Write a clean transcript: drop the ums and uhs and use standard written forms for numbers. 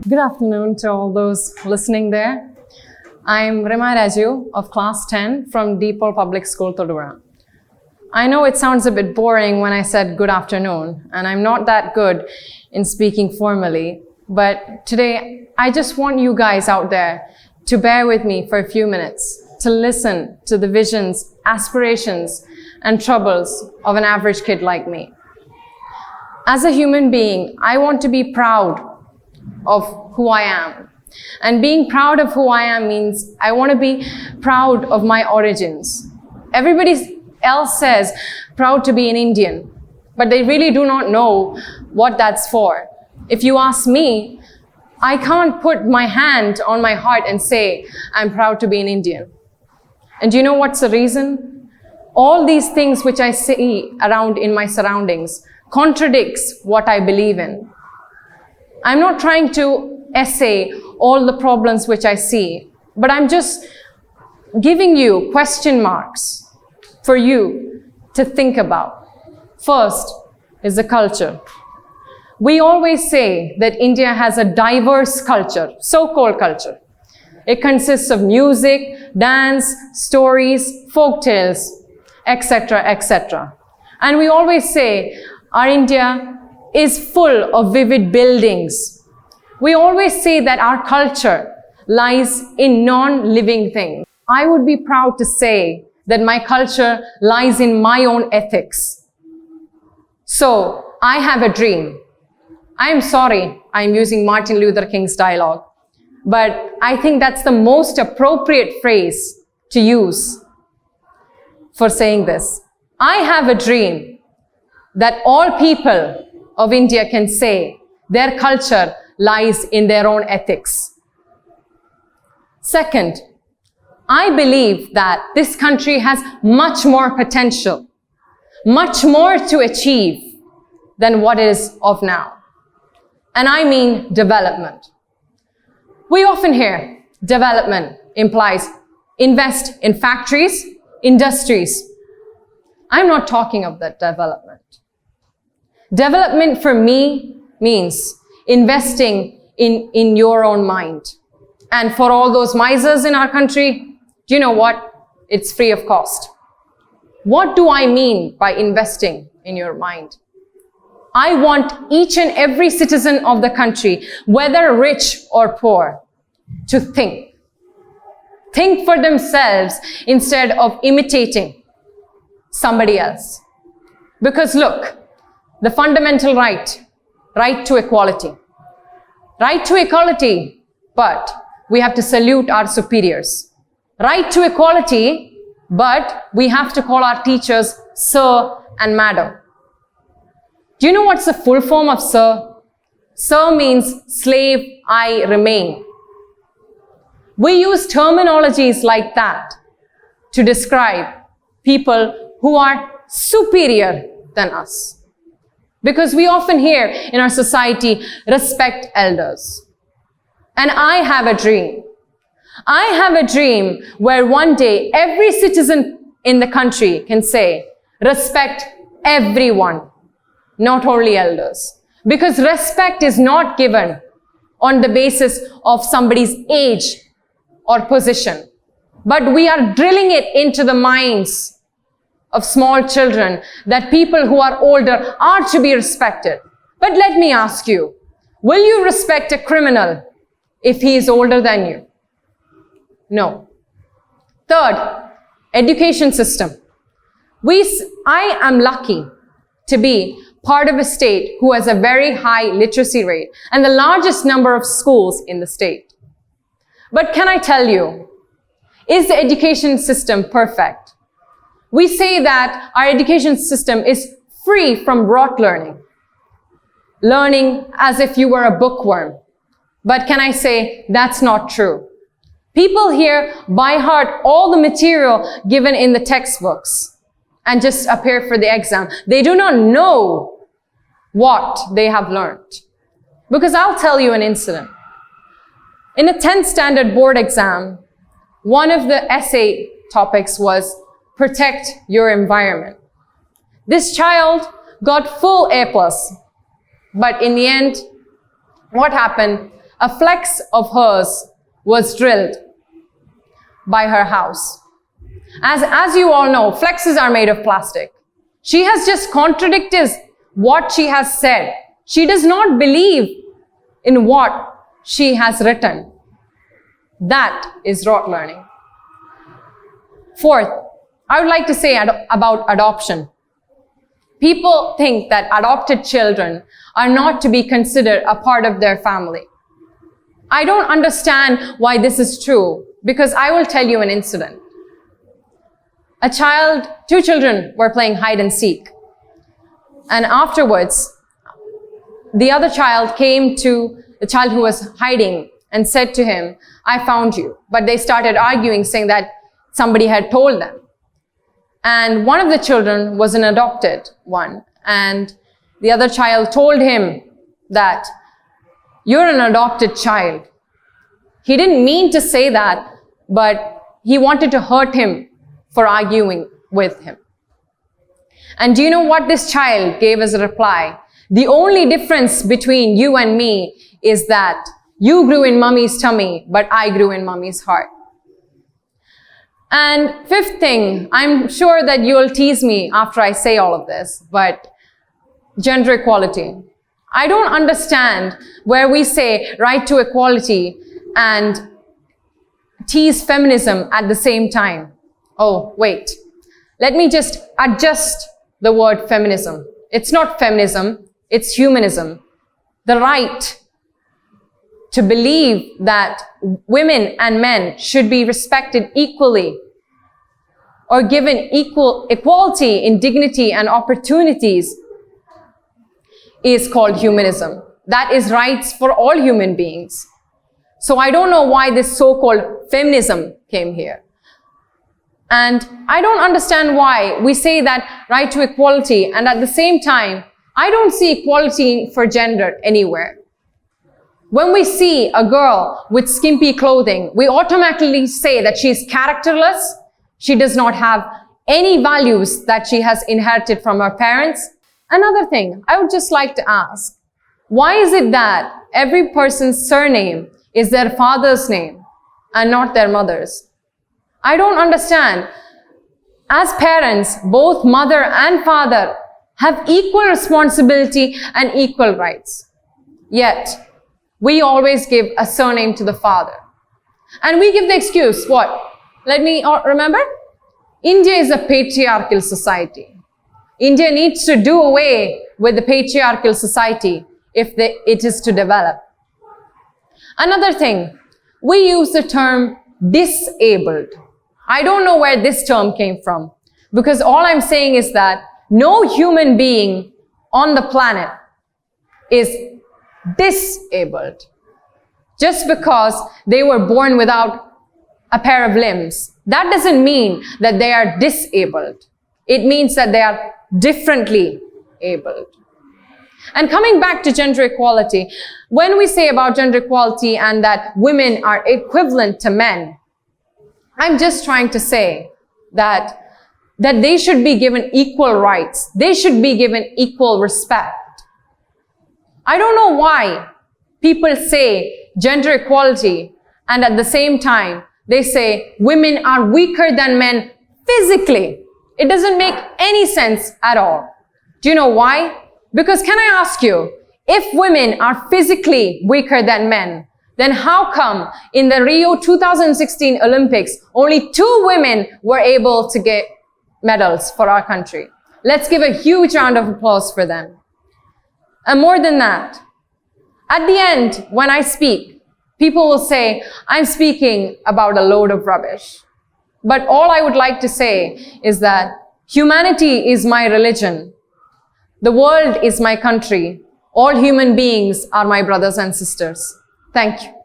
Good afternoon to all those listening there. I'm Rima Raju of Class 10 from Deepal Public School, School-Thodupuzha. I know it sounds a bit boring when I said good afternoon, and I'm not that good in speaking formally, but today I just want you guys out there to bear with me for a few minutes, to listen to the visions, aspirations, and troubles of an average kid like me. As a human being, I want to be proud of who I am. And being proud of who I am means I want to be proud of my origins. Everybody else says proud to be an Indian, but they really do not know what that's for. If you ask me, I can't put my hand on my heart and say I'm proud to be an Indian. And do you know what's the reason? All these things which I see around in my surroundings contradicts what I believe in. I'm not trying to essay all the problems which I see, but I'm just giving you question marks for you to think about. First is the culture. We always say that India has a diverse culture, so-called culture. It consists of music, dance, stories, folk tales, etc., etc. And we always say our India is full of vivid buildings. We always say that our culture lies in non-living things. I would be proud to say that my culture lies in my own ethics. So, I have a dream. I am sorry I'm using Martin Luther King's dialogue, but I think that's the most appropriate phrase to use for saying this. I have a dream that all people of India can say their culture lies in their own ethics. Second, I believe that this country has much more potential, much more to achieve than what is of now. And I mean development. We often hear development implies invest in factories, industries. I'm not talking of that development. Development for me means investing in your own mind. And for all those misers in our country, do you know what? It's free of cost. What do I mean by investing in your mind? I want each and every citizen of the country, whether rich or poor, to think. Think for themselves instead of imitating somebody else. Because look, the fundamental right to equality. Right to equality, but we have to salute our superiors. Right to equality, but we have to call our teachers sir and madam. Do you know what's the full form of sir? Sir means slave I remain. We use terminologies like that to describe people who are superior than us. Because we often hear in our society, respect elders. And I have a dream. I have a dream where one day every citizen in the country can say, respect everyone, not only elders. Because respect is not given on the basis of somebody's age or position. But we are drilling it into the minds of small children that people who are older are to be respected. But let me ask you, will you respect a criminal if he is older than you? No. Third, education system. I am lucky to be part of a state who has a very high literacy rate and the largest number of schools in the state. But can I tell you, is the education system perfect? We say that our education system is free from rote learning. Learning as if you were a bookworm. But can I say that's not true? People here by heart all the material given in the textbooks and just appear for the exam. They do not know what they have learned. Because I'll tell you an incident. In a 10th standard board exam, one of the essay topics was protect your environment. This child got full A+, but in the end, what happened? a flex of hers was drilled by her house. As you all know, flexes are made of plastic. She has just contradicted what she has said. She does not believe in what she has written. That is rote learning. Fourth, I would like to say about adoption. People think that adopted children are not to be considered a part of their family. I don't understand why this is true, because I will tell you an incident. Two children were playing hide and seek. And afterwards, the other child came to the child who was hiding and said to him, "I found you." But they started arguing, saying that somebody had told them. And one of the children was an adopted one. And the other child told him that, "You're an adopted child." He didn't mean to say that, but he wanted to hurt him for arguing with him. And do you know what this child gave as a reply? "The only difference between you and me is that you grew in mommy's tummy, but I grew in mommy's heart." And fifth thing, I'm sure that you'll tease me after I say all of this, but gender equality. I don't understand where we say right to equality and tease feminism at the same time. Oh, wait. Let me just adjust the word feminism. It's not feminism, it's humanism. The right to believe that women and men should be respected equally or given equality in dignity and opportunities is called humanism. That is rights for all human beings. So I don't know why this so-called feminism came here. And I don't understand why we say that right to equality, and at the same time, I don't see equality for gender anywhere. When we see a girl with skimpy clothing, we automatically say that she is characterless. She does not have any values that she has inherited from her parents. Another thing, I would just like to ask, why is it that every person's surname is their father's name and not their mother's? I don't understand. As parents, both mother and father have equal responsibility and equal rights. Yet, we always give a surname to the father. And we give the excuse, what? Let me remember. India is a patriarchal society. India needs to do away with the patriarchal society if it is to develop. Another thing, we use the term disabled. I don't know where this term came from, because all I'm saying is that no human being on the planet is disabled just because they were born without a pair of limbs. That doesn't mean that they are disabled. It means that they are differently abled. And coming back to gender equality, when we say about gender equality and that women are equivalent to men, I'm just trying to say that they should be given equal rights. They should be given equal respect. I don't know why people say gender equality and at the same time they say women are weaker than men physically. It doesn't make any sense at all. Do you know why? Because can I ask you, if women are physically weaker than men, then how come in the Rio 2016 Olympics, only 2 women were able to get medals for our country? Let's give a huge round of applause for them. And more than that, at the end, when I speak, people will say, I'm speaking about a load of rubbish. But all I would like to say is that humanity is my religion. The world is my country. All human beings are my brothers and sisters. Thank you.